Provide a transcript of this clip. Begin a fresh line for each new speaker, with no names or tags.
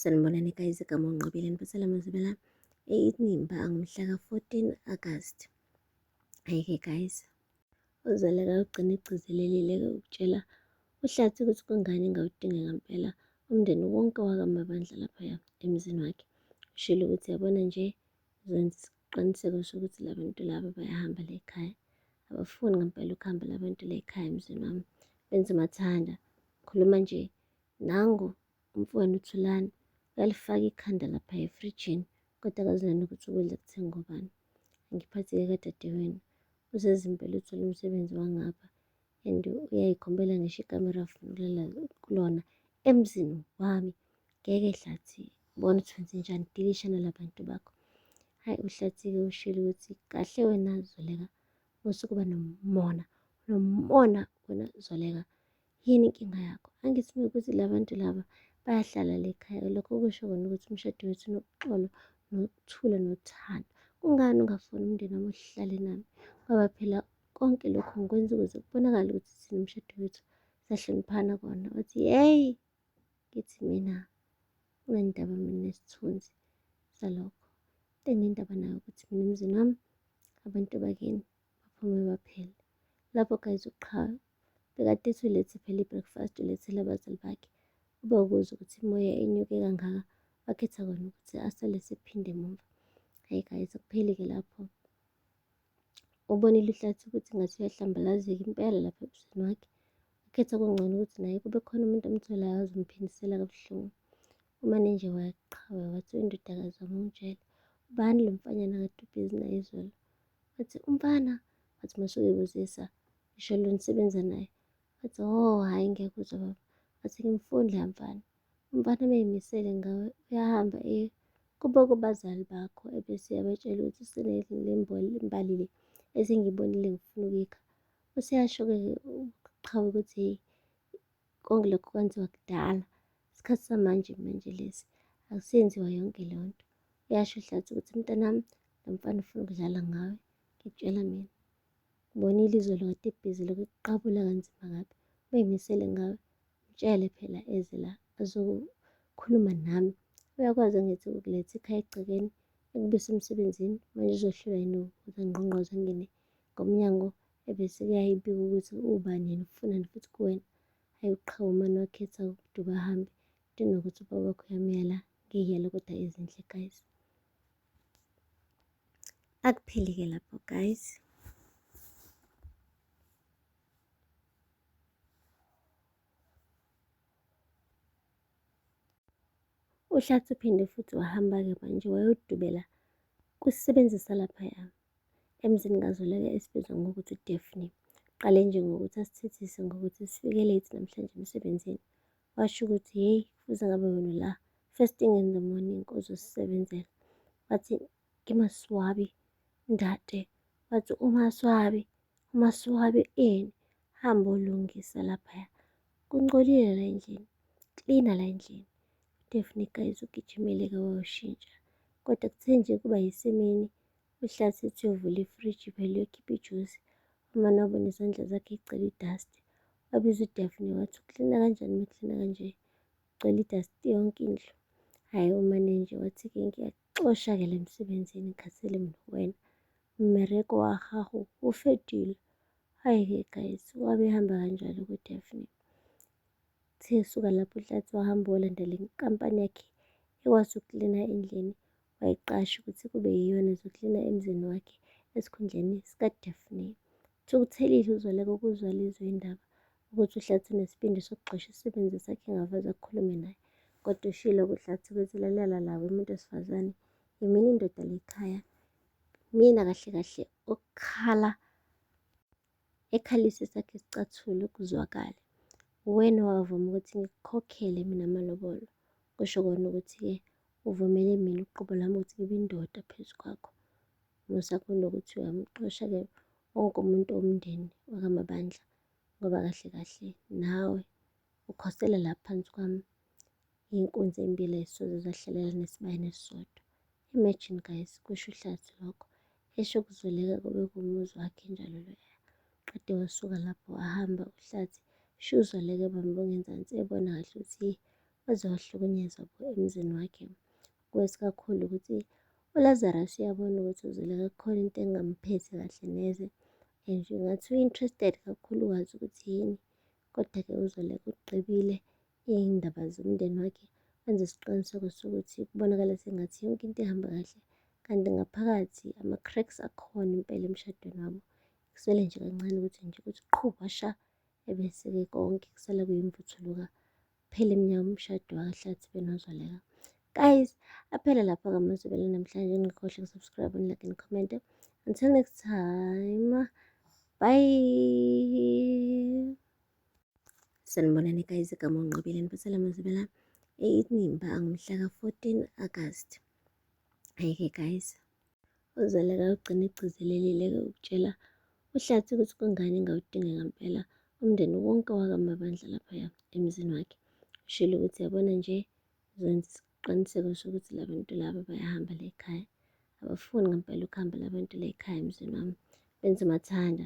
Sanibonani guys, igama uNqobile nibasela mazibela eNimba ngomhla ka-14 August. Hhayi-ke guys, uZoleka ugcine egcizelelile-ke ukutshela uHlathi ukuthi kungani engawudinga ngempela umndeni wonke wakaMabandla laphaya emzini wakhe. Ushilo ukuthi yabona nje zenza isiqiniseko sokuthi la bantu laba bayahamba la ekhaya. Abafuni ngempela ukuhamba la bantu la ekhaya emzini wami. Benza umathanda. Khuluma nje nangu umfowenu uThulani uyalifaka ikhanda lapha efrijini kodwa akazilani ukuthi ukudla kuthengwa ngobani. Angiphathi-ke kadadewenu usezimpela uthola umsebenzi wangapha and uyayikhombela ngisho ikamera afuna ukulala kulona emzini wami. Ngeke Hlathi, bona ukuthi wenzenjani, dilisha nala bantu bakho. Hhayi uHlathi-ke ushilo ukuthi kahle wena Zoleka usukuba nomona wena Zoleka. Yini inkinga yakho? Angithi mekuthi la bantu laba bayahlala la ekhaya, lokho kusho kona ukuthi umshado wethu unoxolo nokuthula nothando. Kungani ungafuni umndeni wami uhlale nami? Ngoba phela konke lokhu ngikwenza ukuze kubonakale ukuthi thina umshado wethu siyahloniphana kona. Wathi yeyi, ngithi mina kunendaba mina nesithunzi salokho. Into enginendaba nayo ukuthi mina emzini wami abantu bakini baphume baphele. Lapho guys uqhawe bekade ethi ulethe phela i-breakfast ulethele abazali bakhe. Ube ukuzwa ukuthi imoya enyuke kangaka bakhetha kona ukuthi asale sephinde emuva. Hhayi guys, akupheli-ke lapho. Ubonile uHlathi ukuthi ngathi uyahlambalazeka impela lapha ebusweni wakhe. Ukhetha kungcono ukuthi naye kube khona umuntu amtholayo azomphindisela kabuhlungu. Umane nje waqhawe wathi wendodakazi wami ungitshela, ubani lo mfanyana kade ubhizi naye izolo? Wathi umfana. Wathi masuke ebuzisa, ngisho lo nisebenza naye. Wathi oh hhayi ngiyakuzwa baba. Wathi ngimfuni loya mfana. Umfana meyimisele ngawe uyahamba kubo kubazali bakho ebese uyabatshela ukuthi mbali le esengiyibonile ngifuna ukuyikha. Useyasho-ke uqhawe ukuthi hheyi konke lokhu kwenziwa kudala. Isikhathi samanje lesi akusenziwa yonke leyo nto. Uyasho uHlathi ukuthi mntanami lo mfana ufuna ukudlala ngawe. Ngikutshela mina ngibonile izolo kade ebhizi lokhu ekuqabula kanzima kabi. Meyimisele ngawe mtshele phela eze la azokhuluma nami. Uyakwazi angithi ukuletha ekhaya egcekeni ekubuyisa emsebenzini manje uzohlulwa yini ukuthi ngqongqoze angene ngomnyango ebese kuyayibika ukuthi ubani yena ufunani futhi kuwena. Hhayi uqhawe umane wakhetha ukuduba ahambe kunokuthi ubaba wakho uyamyala ngiyala kodwa ezinhle guys. Akupheli-ke lapho guys. uHlathi uphinde futhi wahamba-ke manje wayodubela kusisebenzi salaphaya emzini kaZoleka esibizwa ngokuthi uDaphne. Qale nje ngokuthi asithethise ngokuthi sifike late namhlanje emsebenzini. Washo ukuthi hheyi kufuze ngabe wena la first thing in the morning uzosisebenzela. Wathi ngimaswabi ndade. Wathi umaswabi ini? Hamba olungisa laphaya. Kungcolile la endlini, klina la endlini. uDaphne guys ugijimile-ke wayoshintsha. Kodwa kuthe nje kuba yisemini uHlathi ethi uyovula ifriji phela uyokhipha ijusi. Umane wabona izandla zakhe yigcwele idasti. Wabiza uDaphne wathi uklina kanjani meklina kanje? Kugcwele idasti yonke indlu. Hhayi umane nje wathi-ke ngiyakuxosha-ke le msebenzini ngikhathele mina wena. Mmereko wa gago o fedile. Hhayi-ke guys wabe ehamba kanjalo kuDaphne. Uthe esuka lapho uHlathi wahamba wolandela inkampani yakhe ekwazi ukuklina endlini. Wayiqasha ukuthi kube yiyona ezoklina emzini wakhe esikhundleni sikaDaphne. Uthukuthelile uZoleka ukuzwa lezwe indaba ukuthi uHlathi unesibindi sokuxosha isisebenzi sakhe engavaze akhulume naye. Kodwa ushilo kuHlathi ukuthi lalela lawe umuntu wesifazane, yimina indoda lekhaya. Mina kahle kahle okukhala ekhalisa sakhe isicathulo kuzwakale. Uwena owavuma ukuthi ngikukhokhele mina amalobolo. Kusho kona ukuthi-ke uvumele mina uqobo lami ukuthi ngibe indoda phezu kwakho. Musa kunokuthi uyamxosha-ke wonke umuntu womndeni wakaMabandla ngoba kahle kahle nawe ukhosela la phansi kwami iy'nkunzi ey'mbili ey'soze zahlalela nesibaya esisodwa. Imagine guys, kusho uHlathi lokho esho kuZoleka kube kumuzi wakhe njalo loya. Qede wasuka lapho wahamba uHlathi sho uZoleka bambonga enzansi ebona kahle ukuthi ozohlukunyezwa emzini wakhe. Kwesikakhulu ukuthi uLazarus uyabona ukuthi uZoleka kukhona into engamphethe kahle neze and ngathi u-interested kakhulu ukwazi ukuthi yini. Kodwa-ke uZoleka ugqibile iy'ndaba zomndeni wakhe wenza isiqiniseko sokuthi kubonakala sengathi yonke into ihamba kahle, kanti ngaphakathi ama-cracks akhona impela emshadweni wabo. Kusele nje kancane ukuthi nje kuthi qhu washa ebese-ke konke kusala kuyimvuthuluka kuphela emnyama umshado wakaHlathi noZoleka. Guys, aphela lapha-ke amazwibela namhlanje. Ningakhohlwa uku-subscribe, like and comment. Until next time, bye. Sanibonani guys, igama uNqobile nibasela amazwibela eNimba ngomhla ka-14 August. Hhayi-ke guys, uZoleka ugcine egcizelelile-ke ukutshela uHlathi ukuthi kungani engawudinga ngempela umndeni wonke wakaMabandla laphaya emzini wakhe. Ushilo ukuthi yabona nje uzokwenza isiqiniseko sokuthi la bantu laba bayahamba la ekhaya. Abafuni ngempela ukuhamba la bantu la ekhaya emzini wami. Benza umathanda.